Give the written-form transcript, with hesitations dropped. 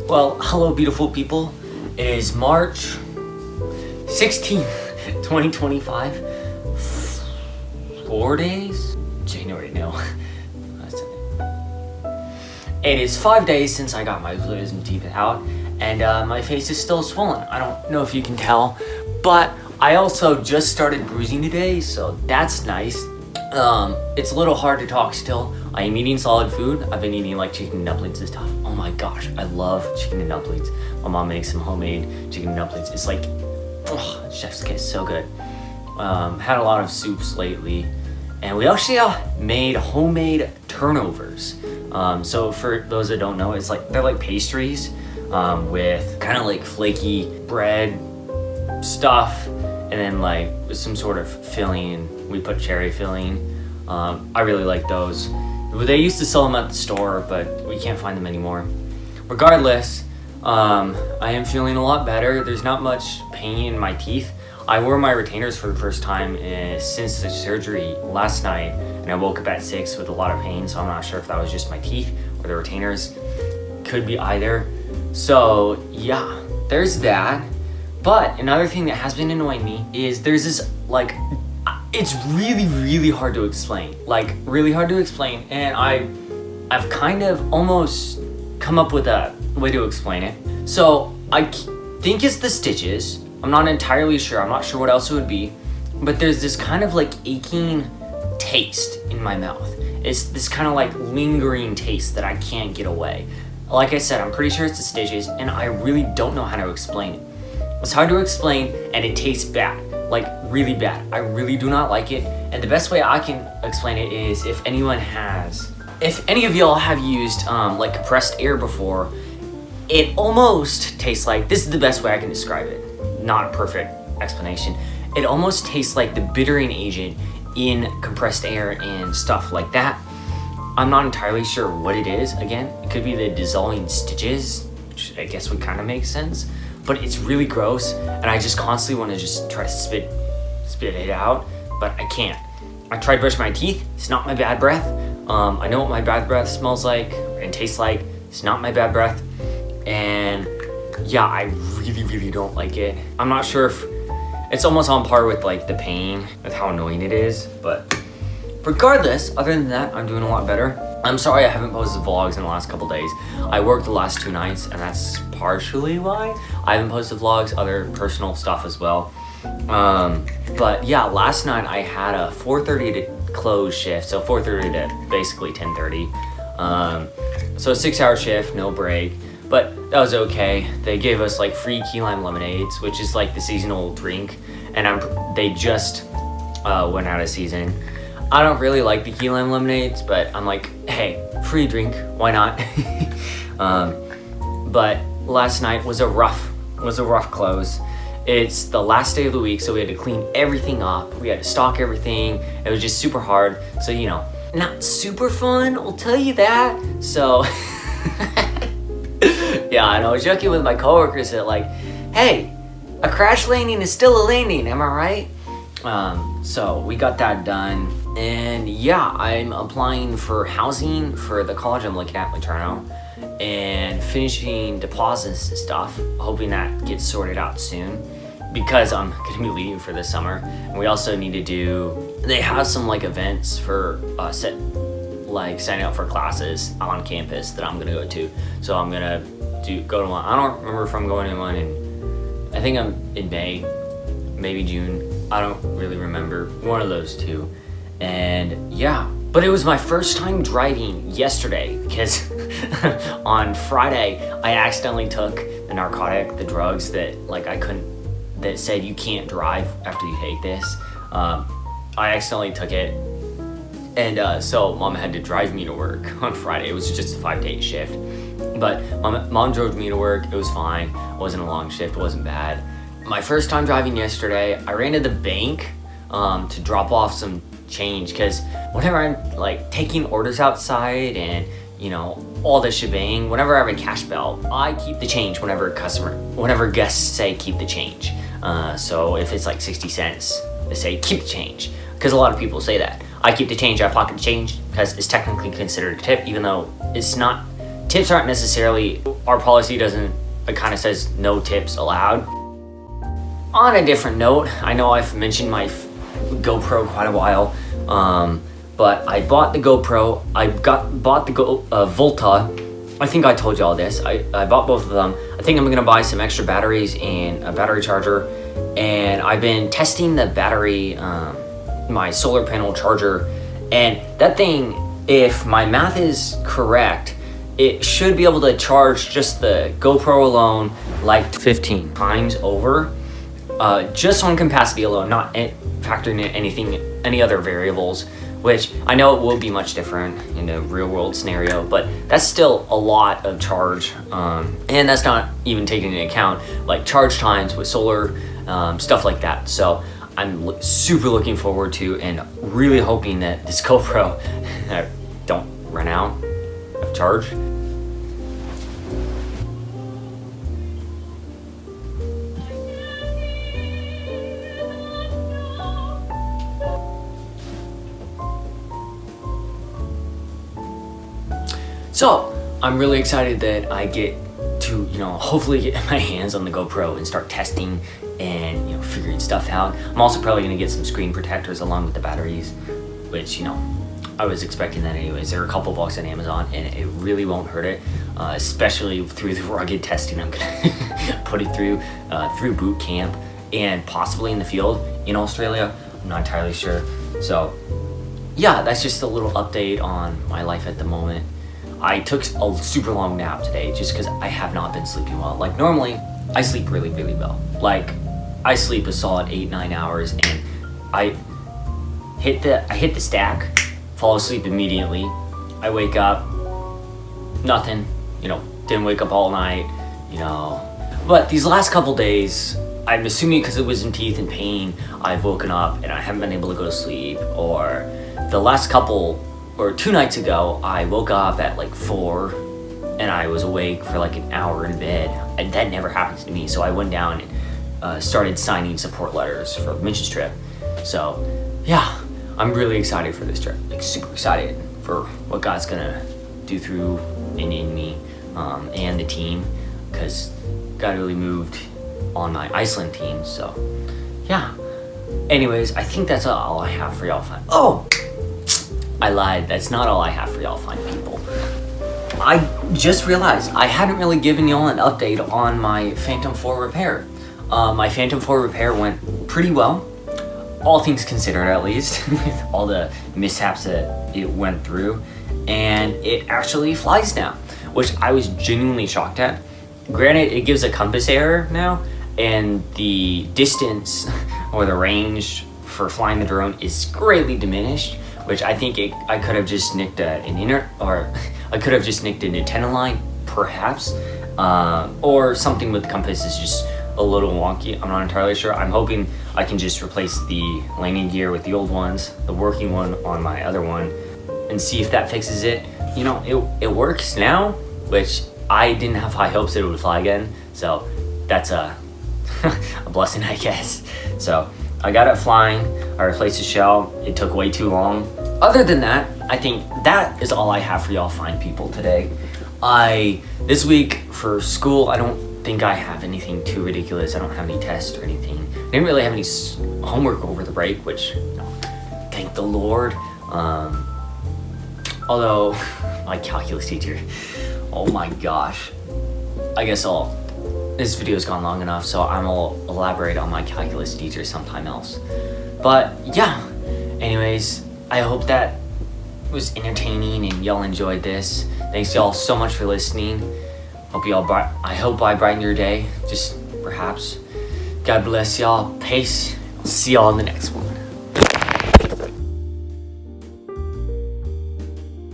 Well, hello, beautiful people. It is March 16th, 2025. 4 days? January, no. It is 5 days since I got my wisdom teeth out, and my face is still swollen. I don't know if you can tell, but I also just started bruising today, so that's nice. It's a little hard to talk still. I am eating solid food. I've been eating like chicken and dumplings and stuff. Oh my gosh, I love chicken and dumplings. My mom makes some homemade chicken and dumplings. It's like, oh, chef's kiss, so good. Had a lot of soups lately, and we actually made homemade turnovers. So for those that don't know, it's like they're like pastries with kind of like flaky bread stuff, and then like with some sort of filling. We put cherry filling. I really like those. They used to sell them at the store, but we can't find them anymore. Regardless, I am feeling a lot better. There's not much pain in my teeth. I wore my retainers for the first time since the surgery last night, and I woke up at 6 with a lot of pain, so I'm not sure if that was just my teeth or the retainers. Could be either. So yeah, there's that. But another thing that has been annoying me is there's this like, it's really hard to explain. Like really hard to explain, and I've kind of almost come up with a way to explain it. So I think it's the stitches. I'm not entirely sure. I'm not sure what else it would be, but there's this kind of like aching taste in my mouth. It's this kind of like lingering taste that I can't get away. Like I said, I'm pretty sure it's the stitches, and I really don't know how to explain it. It's hard to explain, and it tastes bad, like really bad. I really do not like it, and the best way I can explain it is if any of y'all have used like compressed air before, it almost tastes like, this is the best way I can describe it, not a perfect explanation. It almost tastes like the bittering agent in compressed air and stuff like that. I'm not entirely sure what it is. Again, it could be the dissolving stitches, which I guess would kind of make sense, but it's really gross, and I just constantly want to just try to spit it out, but I can't. I tried brushing my teeth. It's not my bad breath. I know what my bad breath smells like and tastes like. It's not my bad breath, and yeah, I really don't like it. I'm not sure if it's almost on par with like the pain, with how annoying it is, but regardless, other than that, I'm doing a lot better. I'm sorry I haven't posted vlogs in the last couple days. I worked the last 2 nights, and that's partially why I haven't posted vlogs, other personal stuff as well. But yeah, last night I had a 4:30 to close shift, so 4:30 to basically 10:30. So a 6-hour shift, no break, but that was okay. They gave us like free key lime lemonades, which is like the seasonal drink, and they just went out of season. I don't really like the key lime lemonades, but I'm like, hey, free drink, why not? But last night was a rough close. It's the last day of the week, so we had to clean everything up. We had to stock everything. It was just super hard. So, you know, not super fun, I'll tell you that. So, yeah, and I was joking with my coworkers that like, hey, a crash landing is still a landing, am I right? So we got that done. And yeah, I'm applying for housing for the college I'm looking at, Materno, and finishing deposits and stuff, hoping that gets sorted out soon, because I'm gonna be leaving for the summer. And we also need to they have some like events for signing up for classes on campus that I'm gonna go to. So I'm gonna go to one. I don't remember if I'm going to one I think I'm in May, maybe June. I don't really remember, one of those two. And yeah, but it was my first time driving yesterday, because on Friday I accidentally took the drugs that like that said you can't drive after you take this. I accidentally took it, and so mom had to drive me to work on Friday. It was just a 5-day shift, but mom drove me to work. It was fine. It wasn't a long shift. It wasn't bad. My first time driving yesterday, I ran to the bank to drop off some change, because whenever I'm like taking orders outside and you know all the shebang, whenever I have a cash belt, I keep the change whenever guests say keep the change. So if it's like 60 cents, they say keep the change, because a lot of people say that. I keep the change, I pocket the change, because it's technically considered a tip, even though it's not tips aren't necessarily, our policy doesn't, it kind of says no tips allowed. On a different note, I know I've mentioned my GoPro quite a while, but I bought the GoPro, bought the Volta. I think I told you all this. I bought both of them. I think I'm gonna buy some extra batteries and a battery charger, and I've been testing the battery, my solar panel charger, and that thing, if my math is correct, it should be able to charge just the GoPro alone like 15 times over, just on capacity alone, not factoring in any other variables, which I know it will be much different in a real world scenario, but that's still a lot of charge. And that's not even taking into account like charge times with solar, stuff like that. So I'm super looking forward to and really hoping that this GoPro don't run out of charge. So I'm really excited that I get to, hopefully get my hands on the GoPro and start testing and, figuring stuff out. I'm also probably gonna get some screen protectors along with the batteries, which, I was expecting that anyways. They're a couple bucks on Amazon and it really won't hurt it, especially through the rugged testing I'm gonna put it through boot camp and possibly in the field in Australia. I'm not entirely sure. So yeah, that's just a little update on my life at the moment. I took a super long nap today just because I have not been sleeping well. Like normally, I sleep really, really well. Like I sleep a solid 8-9 hours, and I hit the stack, fall asleep immediately. I wake up, nothing, didn't wake up all night, But these last couple days, I'm assuming because it was in teeth and pain, I've woken up and I haven't been able to go to sleep. Or the last couple, or 2 nights ago, I woke up at like 4 and I was awake for like an hour in bed. And that never happens to me. So I went down and started signing support letters for Mitch's trip. So yeah, I'm really excited for this trip. Like super excited for what God's gonna do through and in me, and the team, because God really moved on my Iceland team. So yeah. Anyways, I think that's all I have for y'all. Oh! I lied, that's not all I have for y'all fine people. I just realized I hadn't really given y'all an update on my Phantom 4 repair. My Phantom 4 repair went pretty well, all things considered at least, with all the mishaps that it went through, and it actually flies now, which I was genuinely shocked at. Granted, it gives a compass error now, and the distance or the range for flying the drone is greatly diminished, which I think I could have just nicked an antenna line, perhaps, or something with the compass is just a little wonky. I'm not entirely sure. I'm hoping I can just replace the landing gear with the old ones, the working one on my other one, and see if that fixes it. It works now, which I didn't have high hopes that it would fly again, so that's a blessing, I guess. So I got it flying, I replaced the shell, it took way too long. Other than that, I think that is all I have for y'all fine people today. This week for school, I don't think I have anything too ridiculous. I don't have any tests or anything. I didn't really have any homework over the break, which, thank the Lord. Although, my calculus teacher, oh my gosh. I guess this video's gone long enough, so I'm gonna elaborate on my calculus teacher sometime else. But yeah, anyways, I hope that was entertaining and y'all enjoyed this. Thanks y'all so much for listening. I hope I brightened your day, just perhaps. God bless y'all. Peace. I'll see y'all in the next one.